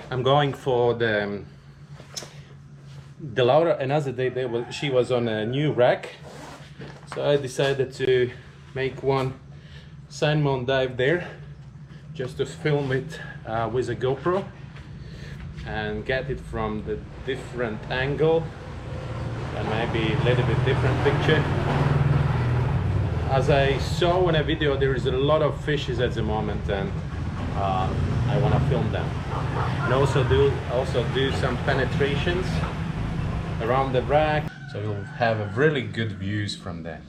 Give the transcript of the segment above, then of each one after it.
I'm going for the Laura. Another day she was on a new rack, so I decided to make one side mount dive there, just to film it with a GoPro and get it from the different angle and maybe a little bit different picture. As I saw in a video, there is a lot of fishes at the moment, and I want to film them and also do some penetrations around the rack, so you'll have a really good views from there.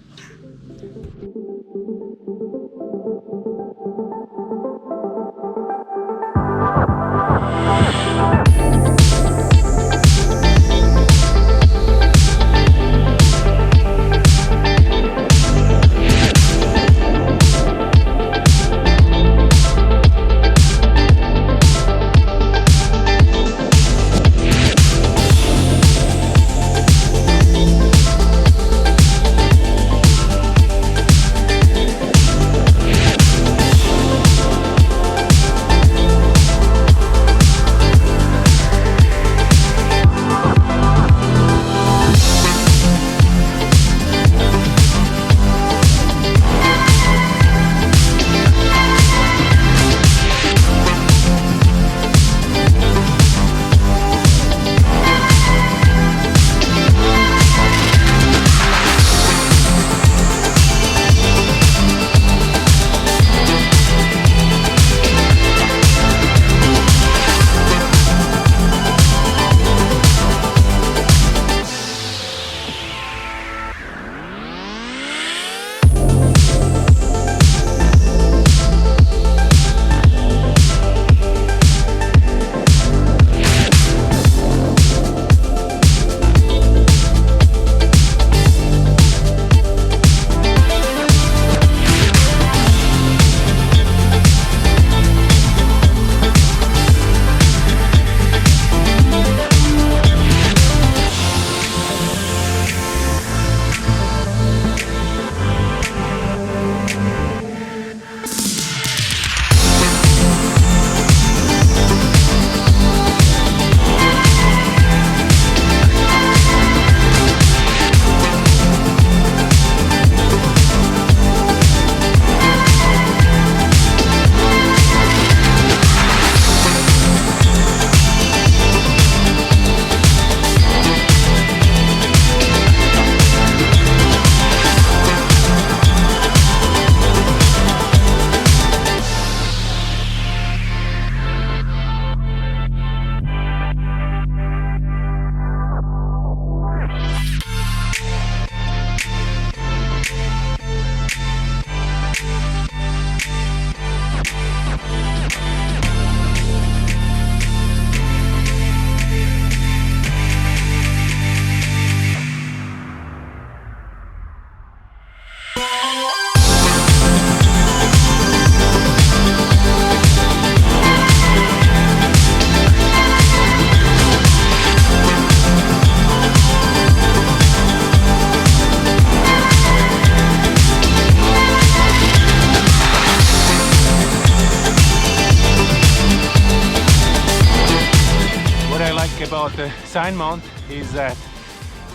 About the side mount is that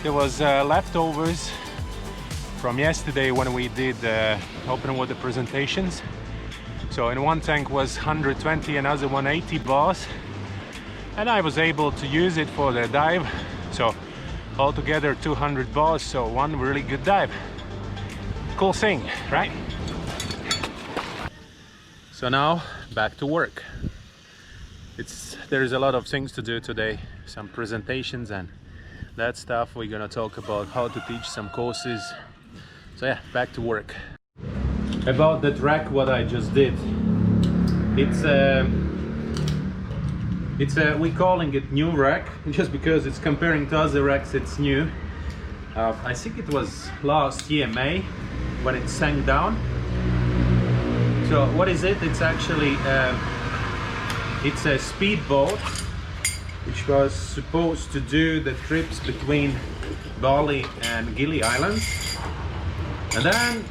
there was leftovers from yesterday when we did open water presentations. So in one tank was 120, another 180 bars, and I was able to use it for the dive. So altogether 200 bars, so one really good dive. Cool thing, right? So now back to work. There's a lot of things to do today, some presentations and that stuff. We're gonna talk about how to teach some courses. So yeah, back to work. About that rack, what I just did, we're calling it new rack just because it's comparing to other racks. It's new. I think it was last year May when it sank down. So what is it? It's actually it's a speedboat which was supposed to do the trips between Bali and Gili Islands, and then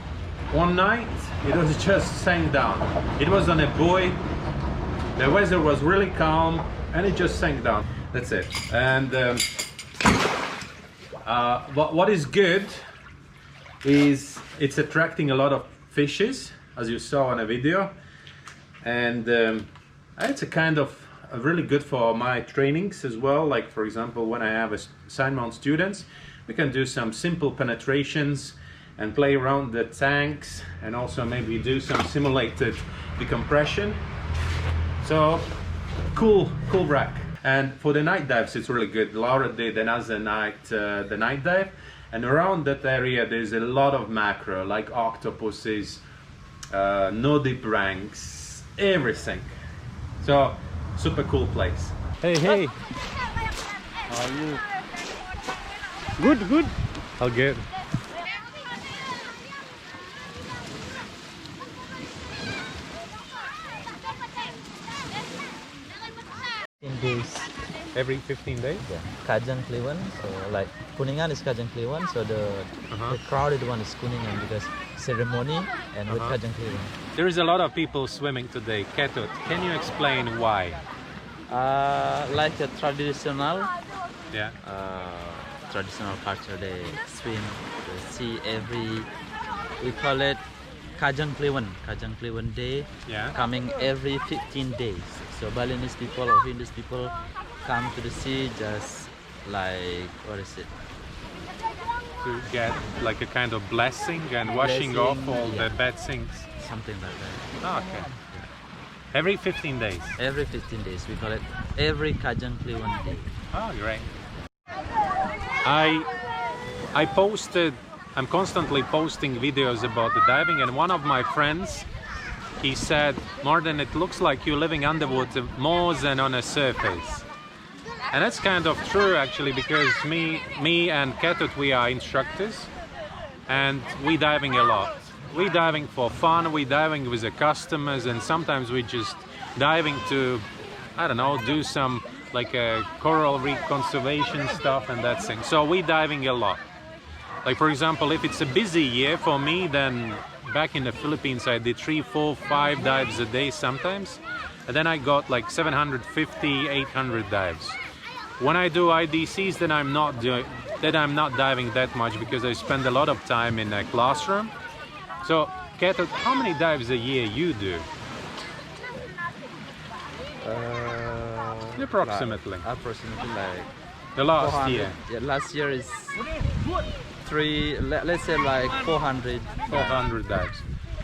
one night it was just sank down. It was on a buoy, the weather was really calm, and it just sank down. That's it. And what is good is it's attracting a lot of fishes, as you saw on a video, and it's a kind of really good for my trainings as well. Like for example, when I have a side mount students, we can do some simple penetrations and play around the tanks, and also maybe do some simulated decompression. So cool wreck. And for the night dives, it's really good. Laura did another night the night dive, and around that area there's a lot of macro, like octopuses, no dip ranks, everything. So super cool place. Hey, how are you? Good. How good? Days. Every 15 days? Yeah. Kajang Kliwon. So like Kuningan is Kajang Kliwon. So the crowded one is Kuningan because ceremony and with Kajang Kliwon. There is a lot of people swimming today. Ketut, can you explain why? Like a traditional. Yeah. Traditional culture. They swim. They see every. We call it Kajang Kliwon Day. Yeah. Coming every 15 days. So Balinese people or Hindus people come to the sea just like, what is it? To get like a kind of blessing and washing off all the bad things. Something like that. Oh, okay. Yeah. Every 15 days? Every 15 days. We call it every Kajang Kliwon Day. Oh, great. I'm constantly posting videos about the diving, and one of my friends, he said, Martin, it looks like you're living underwater more than on a surface. And that's kind of true actually, because me and Ketut, we are instructors, and we diving a lot. We diving for fun, we diving with the customers, and sometimes we just diving to, I don't know, do some like a coral reef conservation stuff and that thing. So we diving a lot. Like for example, if it's a busy year for me, then back in the Philippines I did 3, 4, 5 dives a day sometimes, and then I got like 750, 800 dives. When I do IDCs, then I'm not diving that much because I spend a lot of time in a classroom. So Ketut, how many dives a year you do? Approximately. Approximately like the last year. Yeah, last year is let's say like 400 dives.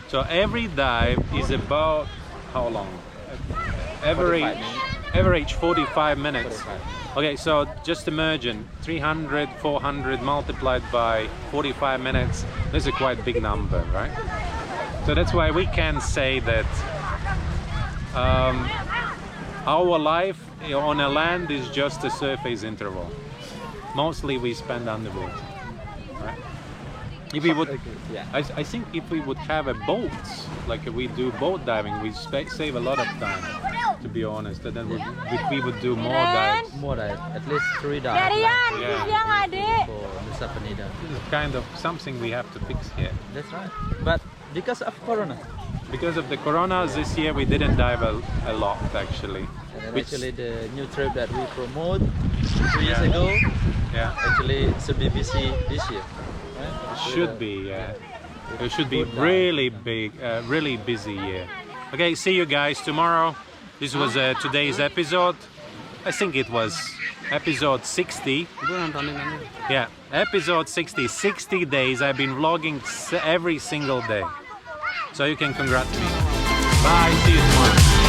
So every dive is about how long? Average 45 minutes. 45. Okay, so just imagine 300, 400 multiplied by 45 minutes. That's a quite big number, right? So that's why we can say that our life on a land is just a surface interval. Mostly we spend underwater. Right? If we would, I think if we would have a boat, like we do boat diving, we save a lot of time, to be honest. And then we would do more dives. More dives, at least 3 dives. Like for Nusa Penida. This is kind of something we have to fix here. That's right. But because of Corona. Because of the Corona, this year we didn't dive a lot actually. And actually the new trip that we promote 2 years ago, actually should be busy this year. Right? Should be, yeah. It should be really big, really busy year. Okay, see you guys tomorrow. This was today's episode. I think it was episode 60. Yeah, episode 60. 60 days. I've been vlogging every single day. So you can congratulate me. Bye, see you tomorrow.